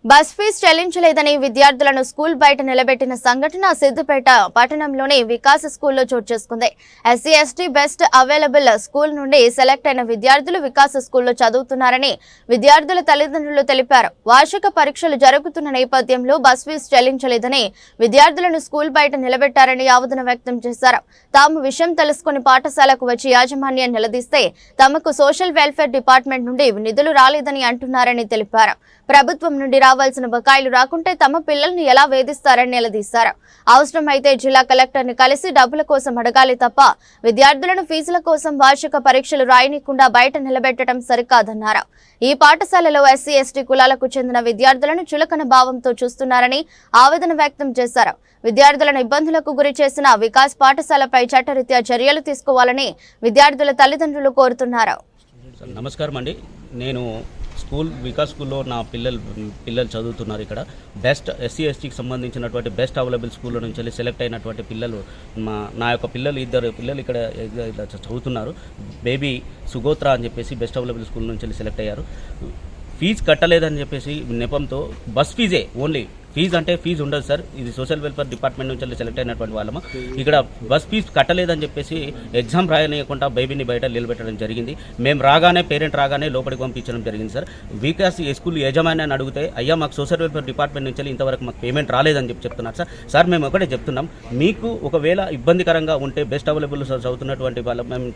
Bus fee చెల్లించలేదని విద్యార్థులను school బయట నిలబెట్టిన సంఘటన సిద్దిపేట పట్టణంలోని వికాస్ స్కూల్లో చోటు చేసుకుంది. SC ST best available school నుండి సెలెక్ట్ అయిన విద్యార్థులు వికాస్ స్కూల్లో చదువుతున్నారని విద్యార్థుల తల్లిదండ్రులు తెలిపారు. వార్షిక పరీక్షలు జరుగుతున్న నేపథ్యంలో బస్ ఫీజు చెల్లించలేదని విద్యార్థులను స్కూల్ బయట నిలబెట్టారని ఆవేదన వ్యక్తం చేశారు. తాము విషయం తెలుసుకుని పాఠశాలకు వచ్చి యాజమాన్యం నిలదీస్తే తమకు సోషల్ వెల్ఫేర్ డిపార్ట్మెంట్ నుండి నిధులు రాలేదని అంటున్నారని తెలిపారు. ప్రభుత్వం నుండి రావాల్సిన బకాయిలు రాకుంటే తమ పిల్లల్ని ఎలా వేధిస్తారని నిలదీశారు. అవసరమైతే జిల్లా కలెక్టర్ని కలిసి డబ్బుల కోసం అడగాలి తప్ప విద్యార్థులను ఫీజుల కోసం వార్షిక పరీక్షలు రాయనీయకుండా బయట నిలబెట్టడం సరికాదన్నారు. ఈ పాఠశాలలో ఎస్సీ ఎస్టీ కులాలకు చెందిన విద్యార్థులను చులకన భావంతో చూస్తున్నారని ఆవేదన వ్యక్తం చేశారు. విద్యార్థులను ఇబ్బందులకు గురి చేసిన వికాస్ పాఠశాలపై చట్టరీత్యా చర్యలు తీసుకోవాలని విద్యార్థుల తల్లిదండ్రులు కోరుతున్నారు. నమస్కారం అండి. నేను వికాస్ స్కూల్లో నా పిల్లలు చదువుతున్నారు. ఇక్కడ బెస్ట్ ఎస్సీ ఎస్టీకి సంబంధించినటువంటి బెస్ట్ అవైలబుల్ స్కూల్లో నుంచి సెలెక్ట్ అయినటువంటి పిల్లలు నా యొక్క ఇద్దరు పిల్లలు ఇక్కడ చదువుతున్నారు. బేబీ సుగోత్ర అని చెప్పేసి బెస్ట్ అవైలబుల్ స్కూల్ నుంచి సెలెక్ట్ అయ్యారు. ఫీజు కట్టలేదని చెప్పేసి నెపంతో బస్ ఫీజే ఓన్లీ ఫీజు అంటే ఫీజు ఉండదు సార్. ఇది సోషల్ వెల్ఫేర్ డిపార్ట్మెంట్ నుంచి సెలెక్ట్ అయినటువంటి వాళ్ళము. ఇక్కడ బస్ ఫీజు కట్టలేదని చెప్పేసి ఎగ్జామ్ రాయనీయకుండా బేబీని బయట నిలబెట్టడం జరిగింది. మేము పేరెంట్ రాగానే లోపలికి పంపించడం జరిగింది సార్. వికాస్ స్కూల్ యజమాని అడిగితే అయ్యా మాకు సోషల్ వెల్ఫేర్ డిపార్ట్మెంట్ నుంచి ఇంతవరకు మాకు పేమెంట్ రాలేదని చెప్తున్నారు సార్. సార్ మేము ఒకటే చెప్తున్నాం, మీకు ఒకవేళ ఇబ్బందికరంగా ఉంటే బెస్ట్ అవైలబుల్ చదువుతున్నటువంటి వాళ్ళు మేము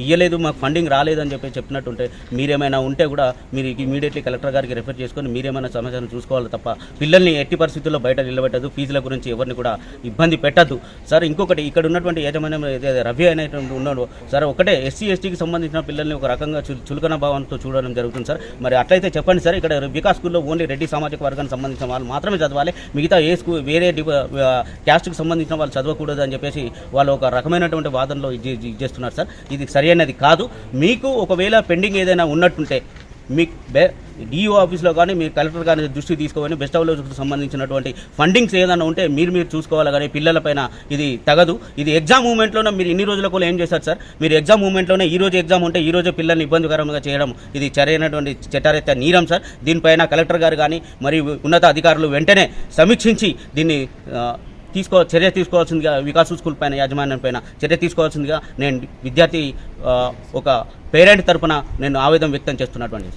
ఇయ్యలేదు మాకు ఫండింగ్ రాలేదని చెప్పి చెప్తున్నట్టుంటే మీరేమైనా ఉంటే కూడా మీరు ఇమీడియట్లీ కలెక్టర్ గారికి రెఫర్ చేసుకొని మీరేమైనా సమాచారం చూసుకోవాలి తప్ప పిల్లల్ని ఎట్టి పరిస్థితుల్లో బయట నిలబెట్టదు. ఫీజుల గురించి ఎవరిని కూడా ఇబ్బంది పెట్టద్దు సార్. ఇంకొకటి ఇక్కడ ఉన్నటువంటి యాజమాన్యం రవి అనేటువంటి ఉన్నాడు సార్, ఒకటే ఎస్సీ ఎస్టీకి సంబంధించిన పిల్లల్ని ఒక రకంగా చులకన భావంతో చూడడం జరుగుతుంది సార్. మరి అట్లయితే చెప్పండి సార్. ఇక్కడ వికాస్ స్కూల్లో ఓన్లీ రెడ్డి సామాజిక వర్గానికి సంబంధించిన వాళ్ళు మాత్రమే చదవాలి, మిగతా ఏ స్కూల్ వేరే క్యాస్ట్కి సంబంధించిన వాళ్ళు చదవకూడదు అని చెప్పేసి వాళ్ళు ఒక రకమైనటువంటి వాదనలో చేస్తున్నారు సార్. ఇది సరైనది కాదు. మీకు ఒకవేళ పెండింగ్ ఏదైనా ఉన్నట్టుంటే మీకు డిఓ ఆఫీస్లో కానీ మీరు కలెక్టర్ కానీ దృష్టి తీసుకోవాలి. బెస్ట్ అవైలబుల్కి సంబంధించినటువంటి ఫండింగ్స్ ఏదైనా ఉంటే మీరు చూసుకోవాలి కానీ పిల్లలపైన ఇది తగదు. ఇది ఎగ్జామ్ మూమెంట్లోనే మీరు ఇన్ని రోజుల కూడా ఏం చేశారు సార్? మీరు ఎగ్జామ్ మూమెంట్లోనే ఈ రోజు ఎగ్జామ్ ఉంటే ఈ రోజు పిల్లల్ని ఇబ్బందికరంగా చేయడం ఇది సరైనటువంటి చట్టరీత్యా నేరం సార్. దీనిపైన కలెక్టర్ గారు కానీ మరియు ఉన్నత అధికారులు వెంటనే సమీక్షించి దీన్ని చర్య తీసుకోవాల్సిందిగా వికాస్ స్కూల్ పైన యాజమాన్యం పైన చర్య తీసుకోవాల్సిందిగా నేను విద్యార్థి ఒక పేరెంట్ తరఫున నేను ఆవేదన వ్యక్తం చేస్తున్నటువంటి